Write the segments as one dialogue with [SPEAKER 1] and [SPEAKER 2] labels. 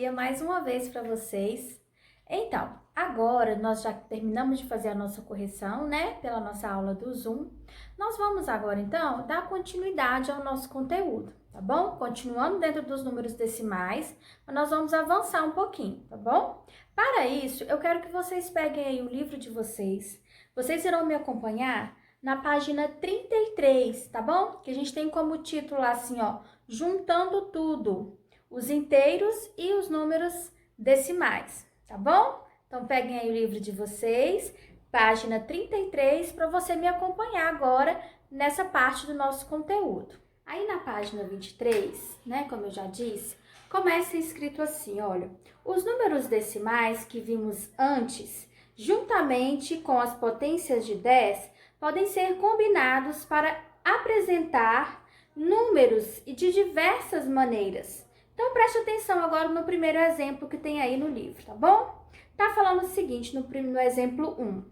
[SPEAKER 1] dia mais uma vez para vocês. Então, agora nós já terminamos de fazer a nossa correção, né? Pela nossa aula do Zoom. Nós vamos agora, então, dar continuidade ao nosso conteúdo, tá bom? Continuando dentro dos números decimais, mas nós vamos avançar um pouquinho, tá bom? Para isso, eu quero que vocês peguem aí o livro de vocês. Vocês irão me acompanhar na página 33, tá bom? Que a gente tem como título assim, ó, Juntando Tudo, os inteiros e os números decimais, tá bom? Então, peguem aí o livro de vocês, página 33, para você me acompanhar agora nessa parte do nosso conteúdo. Aí na página 23, né, como eu já disse, começa escrito assim, olha, os números decimais que vimos antes, juntamente com as potências de 10, podem ser combinados para apresentar números e de diversas maneiras. Então, preste atenção agora no primeiro exemplo que tem aí no livro, tá bom? Tá falando o seguinte no exemplo 1.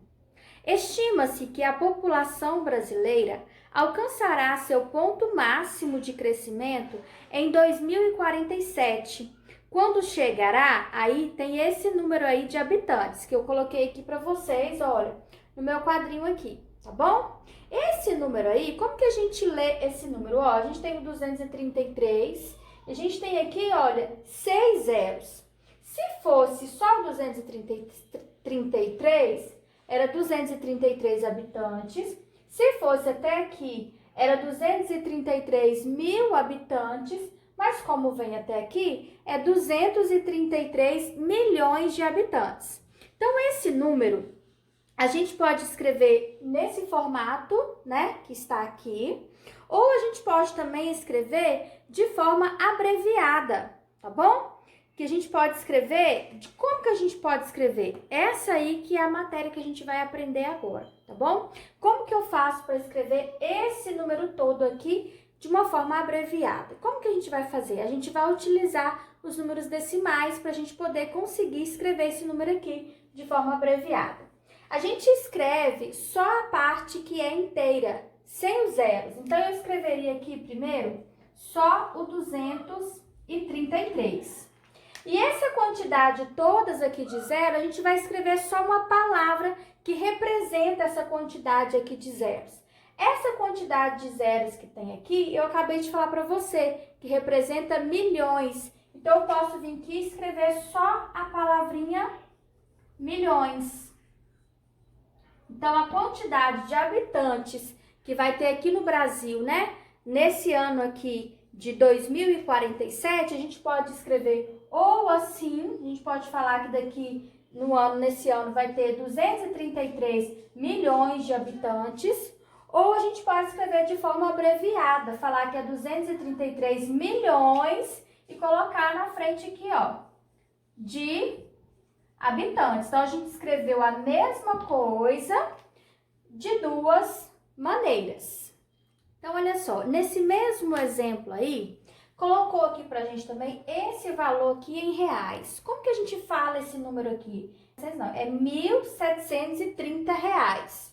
[SPEAKER 1] Estima-se que a população brasileira alcançará seu ponto máximo de crescimento em 2047, quando chegará, aí tem esse número aí de habitantes, que eu coloquei aqui para vocês, olha, no meu quadrinho aqui, tá bom? Esse número aí, como que a gente lê esse número? Ó, a gente tem o 233, a gente tem aqui, olha, 6 zeros. Se fosse só o 233, era 233 habitantes. Se fosse até aqui, era 233 mil habitantes. Mas como vem até aqui, é 233 milhões de habitantes. Então, esse número, a gente pode escrever nesse formato, né, que está aqui. Ou a gente pode também escrever de forma abreviada, tá bom? Que a gente pode escrever, como que a gente pode escrever? Essa aí que é a matéria que a gente vai aprender agora, tá bom? Como que eu faço para escrever esse número todo aqui de uma forma abreviada? Como que a gente vai fazer? A gente vai utilizar os números decimais para a gente poder conseguir escrever esse número aqui de forma abreviada. A gente escreve só a parte que é inteira, sem os zeros. Então, eu escreveria aqui primeiro só o 233. E essa quantidade todas aqui de zero, a gente vai escrever só uma palavra que representa essa quantidade aqui de zeros. Essa quantidade de zeros que tem aqui, eu acabei de falar para você, que representa milhões. Então, eu posso vir aqui e escrever só a palavrinha milhões. Então, a quantidade de habitantes que vai ter aqui no Brasil, né? Nesse ano aqui de 2047, a gente pode escrever ou assim, a gente pode falar que daqui nesse ano vai ter 233 milhões de habitantes, ou a gente pode escrever de forma abreviada, falar que é 233 milhões e colocar na frente aqui, ó, de habitantes. Então, a gente escreveu a mesma coisa de duas maneiras. Então, olha só, nesse mesmo exemplo aí, colocou aqui pra gente também esse valor aqui em reais. Como que a gente fala esse número aqui? Não, é R$1.730.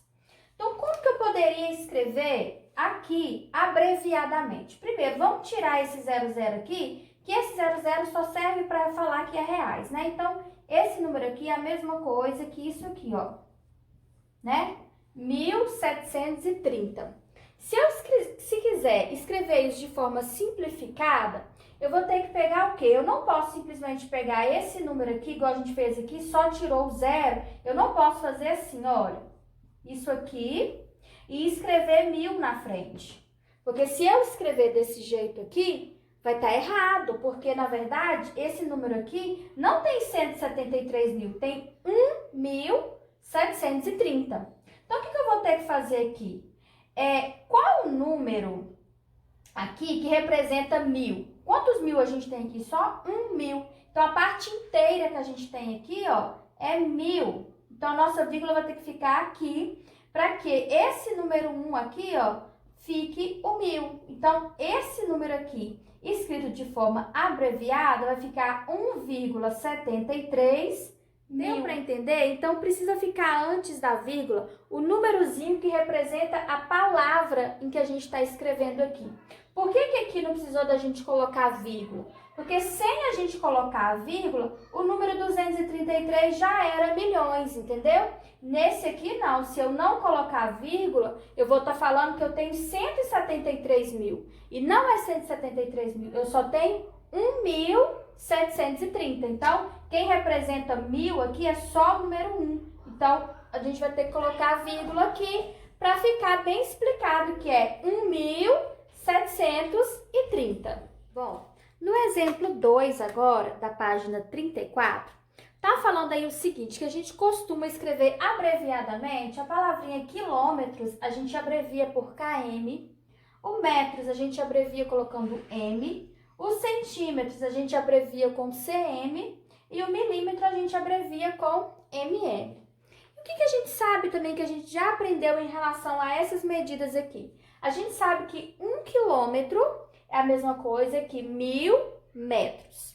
[SPEAKER 1] Então, como que eu poderia escrever aqui abreviadamente? Primeiro, vamos tirar esse 00 aqui, que esse 00 só serve para falar que é reais, né? Então, esse número aqui é a mesma coisa que isso aqui, ó, né? 1.730. Se quiser escrever isso de forma simplificada, eu vou ter que pegar o quê? Eu não posso simplesmente pegar esse número aqui, igual a gente fez aqui, só tirou o zero. Eu não posso fazer assim, olha, isso aqui, e escrever 1000 na frente. Porque se eu escrever desse jeito aqui, vai estar errado, porque, na verdade, esse número aqui não tem 173 mil, tem 1.730. Então, o que eu vou ter que fazer aqui? Qual o número aqui que representa 1000? Quantos mil a gente tem aqui? Só 1000. Então, a parte inteira que a gente tem aqui, ó, é 1000. Então, a nossa vírgula vai ter que ficar aqui, para que esse número 1 aqui, ó, fique o 1000. Então, esse número aqui, escrito de forma abreviada, vai ficar 1,73 mil. Deu para entender? Então, precisa ficar antes da vírgula o númerozinho que representa a palavra em que a gente está escrevendo aqui. Por que aqui não precisou da gente colocar vírgula? Porque sem a gente colocar a vírgula, o número 233 já era milhões, entendeu? Nesse aqui não, se eu não colocar a vírgula, eu vou estar falando que eu tenho 173 mil. E não é 173 mil, eu só tenho 1.730. Então, quem representa 1000 aqui é só o número 1. Então, a gente vai ter que colocar a vírgula aqui para ficar bem explicado que é 1.730. Bom, no exemplo 2 agora, da página 34, tá falando aí o seguinte, que a gente costuma escrever abreviadamente a palavrinha quilômetros, a gente abrevia por km, o metros a gente abrevia colocando m, os centímetros a gente abrevia com cm e o milímetro a gente abrevia com mm. O que a gente sabe também que a gente já aprendeu em relação a essas medidas aqui? A gente sabe que 1 quilômetro é a mesma coisa que 1000 metros.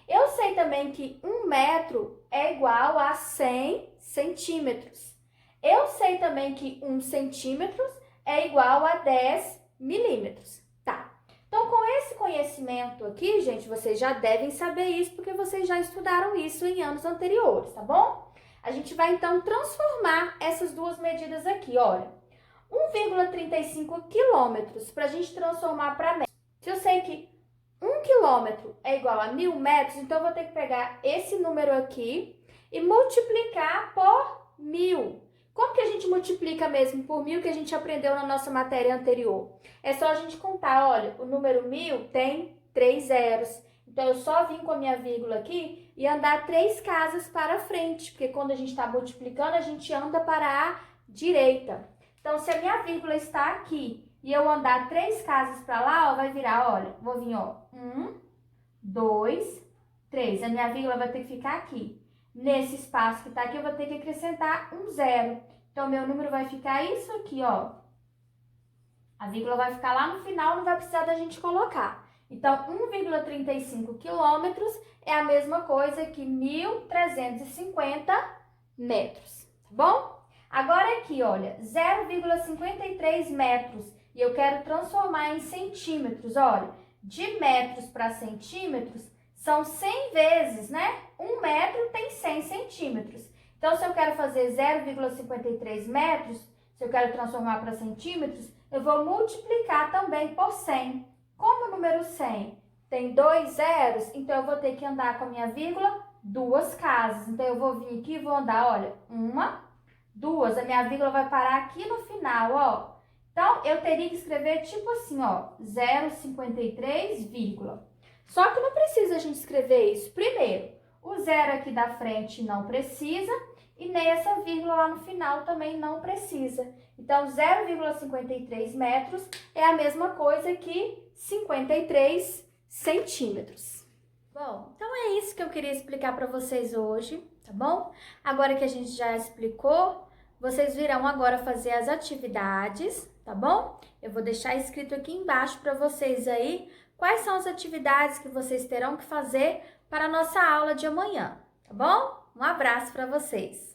[SPEAKER 1] Eu sei também que 1 metro é igual a 100 centímetros. Eu sei também que 1 centímetro é igual a 10 milímetros. Tá. Então, com esse conhecimento aqui, gente, vocês já devem saber isso, porque vocês já estudaram isso em anos anteriores, tá bom? A gente vai, então, transformar essas duas medidas aqui, olha. 1,35 quilômetros, para a gente transformar para metros. Se eu sei que 1 quilômetro é igual a 1000 metros, então eu vou ter que pegar esse número aqui e multiplicar por 1000. Como que a gente multiplica mesmo por 1000 que a gente aprendeu na nossa matéria anterior? É só a gente contar, olha, o número 1000 tem 3 zeros. Então, eu só vim com a minha vírgula aqui e andar 3 casas para frente, porque quando a gente está multiplicando, a gente anda para a direita. Então, se a minha vírgula está aqui e eu andar 3 casas para lá, ó, vai virar, olha, vou vir, ó, 1, 2, 3. A minha vírgula vai ter que ficar aqui. Nesse espaço que está aqui, eu vou ter que acrescentar um zero. Então, meu número vai ficar isso aqui, ó. A vírgula vai ficar lá no final, não vai precisar da gente colocar. Então, 1,35 quilômetros é a mesma coisa que 1.350 metros, tá bom? Agora aqui, olha, 0,53 metros e eu quero transformar em centímetros. Olha, de metros para centímetros são 100 vezes, né? 1 metro tem 100 centímetros. Então, se eu quero fazer 0,53 metros, se eu quero transformar para centímetros, eu vou multiplicar também por 100. Como o número 100 tem 2 zeros, então eu vou ter que andar com a minha vírgula 2 casas. Então, eu vou vir aqui e vou andar, olha, 1, 2. A minha vírgula vai parar aqui no final, ó. Então, eu teria que escrever tipo assim, ó, 0,53, vírgula. Só que não precisa a gente escrever isso. Primeiro, o zero aqui da frente não precisa e nessa vírgula lá no final também não precisa. Então, 0,53 metros é a mesma coisa que 53 centímetros. Bom, então é isso que eu queria explicar para vocês hoje, tá bom? Agora que a gente já explicou, vocês virão agora fazer as atividades, tá bom? Eu vou deixar escrito aqui embaixo para vocês aí quais são as atividades que vocês terão que fazer para a nossa aula de amanhã, tá bom? Um abraço para vocês!